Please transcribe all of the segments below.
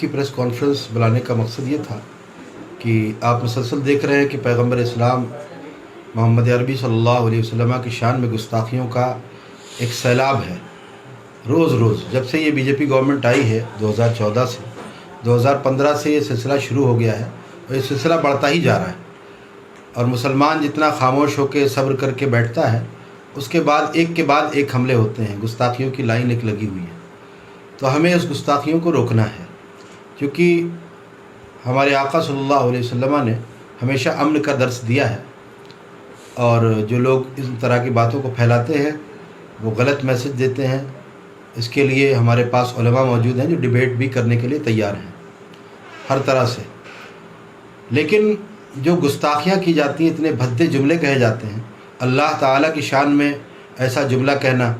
की press conference बुलाने का मकसद ये था कि आप मुसलसल देख रहे हैं कि पैगंबर इस्लाम मोहम्मद अरबी सल्लल्लाहु अलैहि वसल्लम की शान में गुस्ताखियों का एक सैलाब है। रोज़ रोज़ जब से ये बीजेपी गवर्नमेंट आई है 2014 से 2015 से ये सिलसिला शुरू हो गया है और ये सिलसिला बढ़ता ही जा रहा है। और मुसलमान जितना खामोश होकर सब्र करके बैठता है, उसके बाद एक हमले होते हैं। गुस्ताखियों की लाइन एक लगी हुई है। तो हमें उस गुस्ताखियों को रोकना है, क्योंकि हमारे आका सल्लल्लाहु अलैहि वसल्लम ने हमेशा अमन का दर्स दिया है। और जो लोग इस तरह की बातों को फैलाते हैं वो गलत मैसेज देते हैं। इसके लिए हमारे पास उलमा मौजूद हैं जो डिबेट भी करने के लिए तैयार हैं हर तरह से। लेकिन जो गुस्ताखियाँ की जाती हैं, इतने भद्दे जुमले कहे जाते हैं, अल्लाह ताला की शान में ऐसा जुमला कहना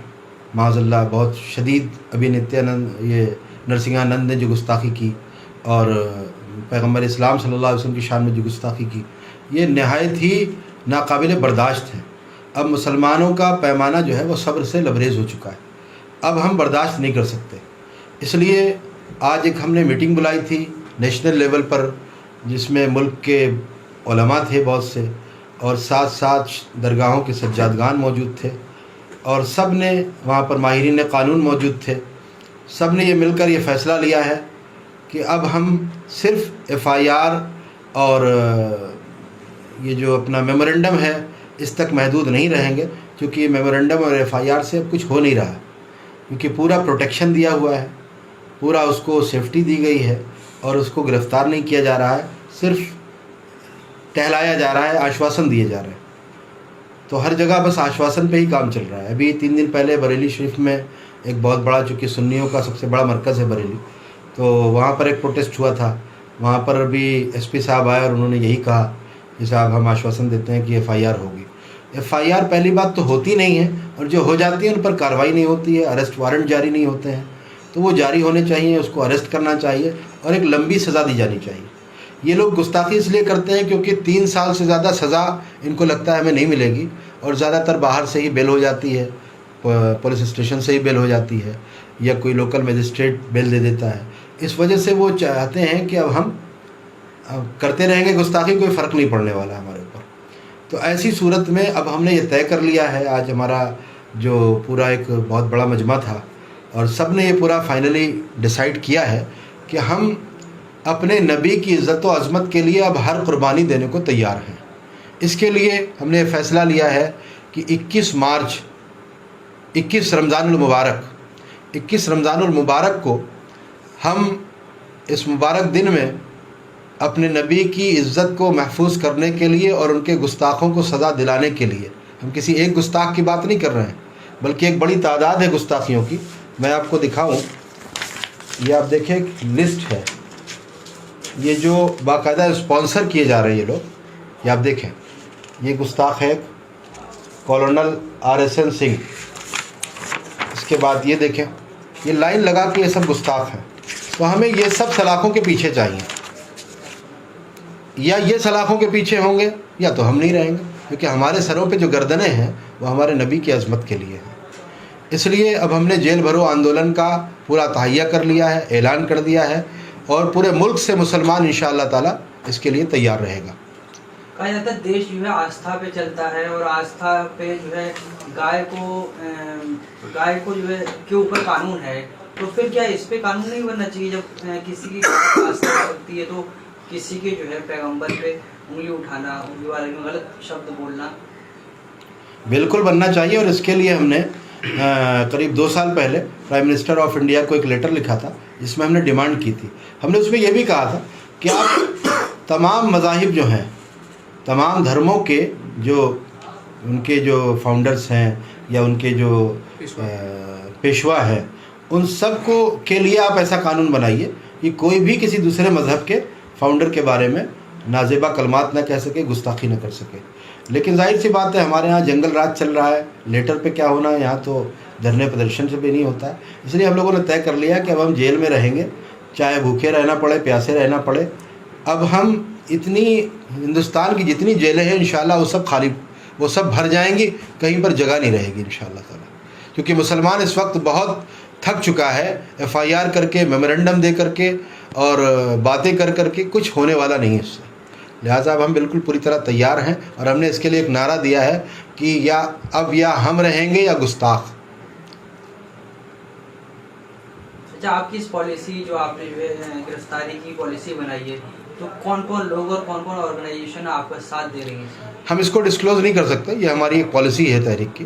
माज़अल्लाह बहुत शदीद। अभी नित्यानंद ये नरसिंहानंद ने जो गुस्ताखी की और पैगंबर इस्लाम सल्लल्लाहु अलैहि वसल्लम की शान में जो गुस्ताखी की, ये नहायत ही नाकाबिल बर्दाश्त है। अब मुसलमानों का पैमाना जो है वो सब्र से लबरेज़ हो चुका है। अब हम बर्दाश्त नहीं कर सकते। इसलिए आज एक हमने मीटिंग बुलाई थी नेशनल लेवल पर, जिसमें मुल्क के उलमा थे बहुत से, और साथ साथ दरगाहों के सज्जादगान मौजूद थे, और सब ने वहाँ पर माहिरीन क़ानून मौजूद थे। सब ने ये मिलकर ये फ़ैसला लिया है कि अब हम सिर्फ़ FIR और ये जो अपना मेमोरेंडम है इस तक महदूद नहीं रहेंगे, क्योंकि मेमोरेंडम और FIR से अब कुछ हो नहीं रहा है। क्योंकि पूरा प्रोटेक्शन दिया हुआ है, पूरा उसको सेफ्टी दी गई है और उसको गिरफ़्तार नहीं किया जा रहा है, सिर्फ टहलाया जा रहा है, आश्वासन दिए जा रहे हैं। तो हर जगह बस आश्वासन पे ही काम चल रहा है। अभी 3 दिन पहले बरेली शरीफ में एक बहुत बड़ा, चूँकि सुन्नियों का सबसे बड़ा मरकज़ है बरेली, तो वहाँ पर एक प्रोटेस्ट हुआ था। वहाँ पर भी SP साहब आए और उन्होंने यही कहा कि साहब हम आश्वासन देते हैं कि FIR होगी। FIR पहली बात तो होती नहीं है, और जो हो जाती है उन पर कार्रवाई नहीं होती है, अरेस्ट वारंट जारी नहीं होते हैं। तो वो जारी होने चाहिए, उसको अरेस्ट करना चाहिए और एक लंबी सज़ा दी जानी चाहिए। ये लोग गुस्ताखी इसलिए करते हैं क्योंकि 3 साल से ज़्यादा सज़ा इनको लगता है हमें नहीं मिलेगी, और ज़्यादातर बाहर से ही बेल हो जाती है, पुलिस स्टेशन से ही बेल हो जाती है, या कोई लोकल मजिस्ट्रेट बेल दे देता है। इस वजह से वो चाहते हैं कि अब हम करते रहेंगे गुस्ताखी, कोई फ़र्क नहीं पड़ने वाला हमारे ऊपर। तो ऐसी सूरत में अब हमने ये तय कर लिया है, आज हमारा जो पूरा एक बहुत बड़ा मजमा था और सब ने ये पूरा फाइनली डिसाइड किया है कि हम अपने नबी की इज़्ज़त व अज़मत के लिए अब हर कुर्बानी देने को तैयार हैं। इसके लिए हमने फ़ैसला लिया है कि 21 मार्च 21 रमज़ानुल मुबारक को हम इस मुबारक दिन में अपने नबी की इज़्ज़त को महफूज करने के लिए और उनके गुस्ताखों को सज़ा दिलाने के लिए, हम किसी एक गुस्ताख की बात नहीं कर रहे हैं, बल्कि एक बड़ी तादाद है गुस्ताखियों की। मैं आपको दिखाऊं, ये आप देखें लिस्ट है, ये जो बाकायदा स्पॉन्सर किए जा रहे हैं ये लोग, ये आप देखें, ये गुस्ताख है कॉलोनल RSN सिंह। इसके बाद ये देखें, ये लाइन लगा के ये सब गुस्ताख हैं। तो हमें ये सब सलाखों के पीछे चाहिए, या ये सलाखों के पीछे होंगे या तो हम नहीं रहेंगे, क्योंकि हमारे सरों पे जो गर्दनें हैं वो हमारे नबी की अज़मत के लिए हैं। इसलिए अब हमने जेल भरो आंदोलन का पूरा तहैया कर लिया है, ऐलान कर दिया है, और पूरे मुल्क से मुसलमान इंशाअल्लाह ताला इसके लिए तैयार रहेगा। कहा जाता है देश जो है आस्था पे चलता है, और आस्था पे जो है गाय को जो है के ऊपर कानून है। तो फिर क्या इस पे कानून नहीं बनना चाहिए? जब किसी की आस्था होती है तो किसी के जो है पैगंबर पे उंगली उठाना, उंगली वाले में गलत शब्द बोलना बिल्कुल बनना चाहिए। और इसके लिए हमने करीब 2 साल पहले प्राइम मिनिस्टर ऑफ इंडिया को एक लेटर लिखा था, जिसमें हमने डिमांड की थी। हमने उसमें यह भी कहा था कि आप तमाम मज़ाहिब जो हैं, तमाम धर्मों के जो उनके जो फाउंडर्स हैं या उनके जो पेशवा हैं, उन सब को के लिए आप ऐसा कानून बनाइए कि कोई भी किसी दूसरे मज़हब के फाउंडर के बारे में नाजेबा कलमात न कह सके, गुस्ताखी न कर सके। लेकिन जाहिर सी बात है, हमारे यहाँ जंगल राज चल रहा है, लेटर पे क्या होना है, यहाँ तो धरने प्रदर्शन से भी नहीं होता है। इसलिए हम लोगों ने तय कर लिया कि अब हम जेल में रहेंगे, चाहे भूखे रहना पड़े, प्यासे रहना पड़े। अब हम इतनी हिंदुस्तान की जितनी जेलें हैं इंशाल्लाह वो सब भर जाएंगी, कहीं पर जगह नहीं रहेगी इंशाल्लाह ताला। क्योंकि मुसलमान इस वक्त बहुत थक चुका है, FIR करके, मेमोरेंडम दे करके, اور باتیں کر کے کچھ ہونے والا نہیں ہے اس سے. لہٰذا اب ہم بالکل پوری طرح تیار ہیں اور ہم نے اس کے لیے ایک نعرہ دیا ہے کہ یا ہم رہیں گے یا گستاخ. اچھا، آپ کی اس پالیسی جو آپ نے جو ہے گرفتاری کی پالیسی بنائی ہے، تو کون کون لوگ اور کون کون آرگنائزیشن آپ کا ساتھ دے رہی ہیں؟ ہم اس کو ڈسکلوز نہیں کر سکتے، یہ ہماری ایک پالیسی ہے تحریک کی،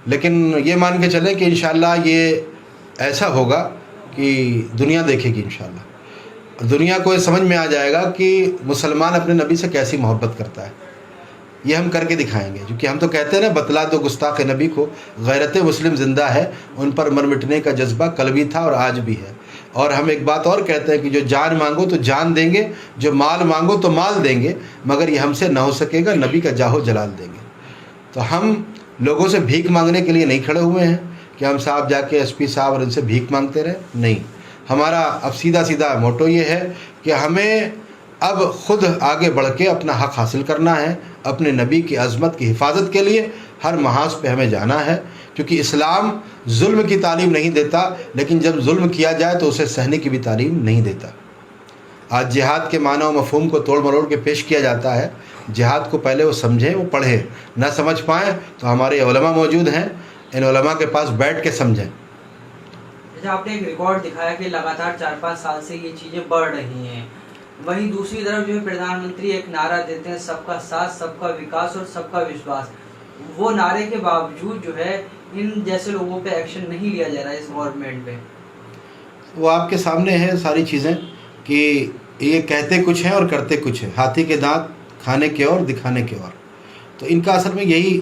لیکن یہ مان کے چلیں کہ انشاءاللہ یہ ایسا ہوگا کہ دنیا دیکھے گی انشاءاللہ. دنیا کو یہ سمجھ میں آ جائے گا کہ مسلمان اپنے نبی سے کیسی محبت کرتا ہے. یہ ہم کر کے دکھائیں گے، کیونکہ ہم تو کہتے ہیں نا، بتلا دو گستاخ نبی کو غیرت مسلم زندہ ہے، ان پر مر مٹنے کا جذبہ کل بھی تھا اور آج بھی ہے. اور ہم ایک بات اور کہتے ہیں کہ جو جان مانگو تو جان دیں گے، جو مال مانگو تو مال دیں گے، مگر یہ ہم سے نہ ہو سکے گا، نبی کا جاہ و جلال دیں گے. تو ہم لوگوں سے بھیک مانگنے کے لیے نہیں کھڑے ہوئے ہیں کہ ہم صاحب جا کے ایس پی صاحب اور ان سے بھیک مانگتے رہیں. نہیں، ہمارا اب سیدھا موٹو یہ ہے کہ ہمیں اب خود آگے بڑھ کے اپنا حق حاصل کرنا ہے. اپنے نبی کی عظمت کی حفاظت کے لیے ہر محاذ پہ ہمیں جانا ہے، کیونکہ اسلام ظلم کی تعلیم نہیں دیتا، لیکن جب ظلم کیا جائے تو اسے سہنے کی بھی تعلیم نہیں دیتا. آج جہاد کے معنی و مفہوم کو توڑ مروڑ کے پیش کیا جاتا ہے. جہاد کو پہلے وہ سمجھیں، وہ پڑھیں، نہ سمجھ پائیں تو ہمارے علماء موجود ہیں، ان علماء کے پاس بیٹھ کے سمجھیں. آپ نے ایک ریکارڈ دکھایا کہ لگاتار 4-5 سال سے یہ چیزیں بڑھ رہی ہیں، وہیں دوسری طرف جو ہے پردھان منتری ایک نعرہ دیتے ہیں، سب کا ساتھ، سب کا وکاس اور سب کا وشواس. وہ نعرے کے باوجود جو ہے ان جیسے لوگوں پہ ایکشن نہیں لیا جا رہا ہے اس گورنمنٹ پہ. وہ آپ کے سامنے ہے ساری چیزیں کہ یہ کہتے کچھ ہیں اور کرتے کچھ ہیں. ہاتھی کے دانت کھانے کے اور دکھانے کے اور. تو ان کا اصل میں یہی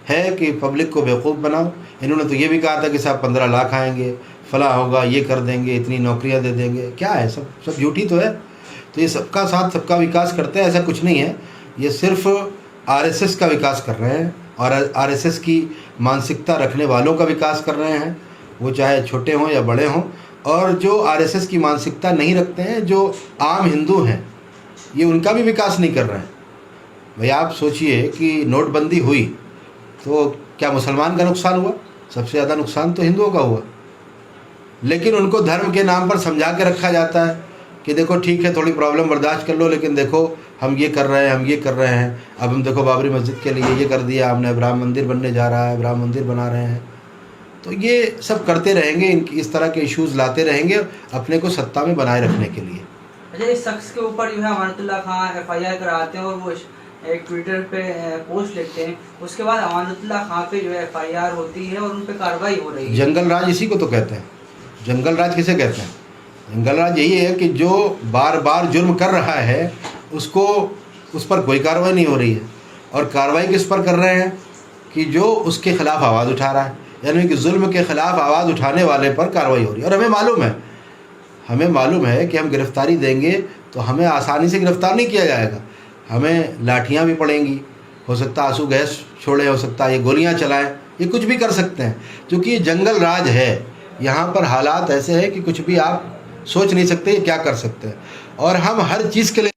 ہے کہ پبلک کو بیوقوف بناؤ. انہوں نے تو یہ بھی کہا تھا کہ صاحب 15 لاکھ آئیں گے، فلاں ہوگا، یہ کر دیں گے، اتنی نوکریاں دے دیں گے. کیا ہے، سب جھوٹی تو ہے. تو یہ سب کا ساتھ، سب کا وکاس کرتے ہیں، ایسا کچھ نہیں ہے. یہ صرف RSS کا وکاس کر رہے ہیں، اور RSS کی مانسکتا رکھنے والوں کا وکاس کر رہے ہیں، وہ چاہے چھوٹے ہوں یا بڑے ہوں. اور جو RSS کی مانسکتا نہیں رکھتے ہیں، جو عام ہندو ہیں، یہ ان کا بھی وکاس نہیں کر رہے ہیں. بھئی آپ سوچئے کہ نوٹ بندی ہوئی تو کیا مسلمان کا نقصان ہوا؟ سب سے زیادہ نقصان تو ہندوؤں کا ہوا. لیکن ان کو دھرم کے نام پر سمجھا کے رکھا جاتا ہے کہ دیکھو ٹھیک ہے، تھوڑی پرابلم برداشت کر لو، لیکن دیکھو ہم یہ کر رہے ہیں، ہم یہ کر رہے ہیں. اب ہم دیکھو بابری مسجد کے لیے یہ کر دیا ہم نے، ابراہیم مندر بننے جا رہا ہے، ابراہیم مندر بنا رہے ہیں. تو یہ سب کرتے رہیں گے، اس طرح کے ایشوز لاتے رہیں گے اپنے کو سत्ता میں بنائے رکھنے کے لیے. اچھا، اس شخص کے اوپر جو ہے امانت اللہ خان FIR کراتے ہیں اور وہ ایک ٹویٹر پہ پوسٹ لکھتے ہیں، اس کے بعد امانت اللہ خان پہ جو ہے FIR ہوتی ہے اور ان پہ کارروائی ہو رہی ہے. جنگل راج اسی کو تو کہتے ہیں. جنگل راج کسے کہتے ہیں؟ جنگل راج یہی ہے کہ جو بار بار جرم کر رہا ہے اس پر کوئی کارروائی نہیں ہو رہی ہے. اور کارروائی کس پر کر رہے ہیں؟ کہ جو اس کے خلاف آواز اٹھا رہا ہے، یعنی کہ ظلم کے خلاف آواز اٹھانے والے پر کارروائی ہو رہی ہے. اور ہمیں معلوم ہے کہ ہم گرفتاری دیں گے تو ہمیں آسانی سے گرفتار نہیں کیا جائے گا. ہمیں لاٹھیاں بھی پڑیں گی، ہو سکتا ہے آنسو گیس چھوڑیں، ہو سکتا ہے یہ گولیاں چلائیں، یہ کچھ بھی کر سکتے ہیں. کیونکہ یہ جنگل راج ہے، یہاں پر حالات ایسے ہیں کہ کچھ بھی آپ سوچ نہیں سکتے یہ کیا کر سکتے ہیں. اور ہم ہر چیز کے لیے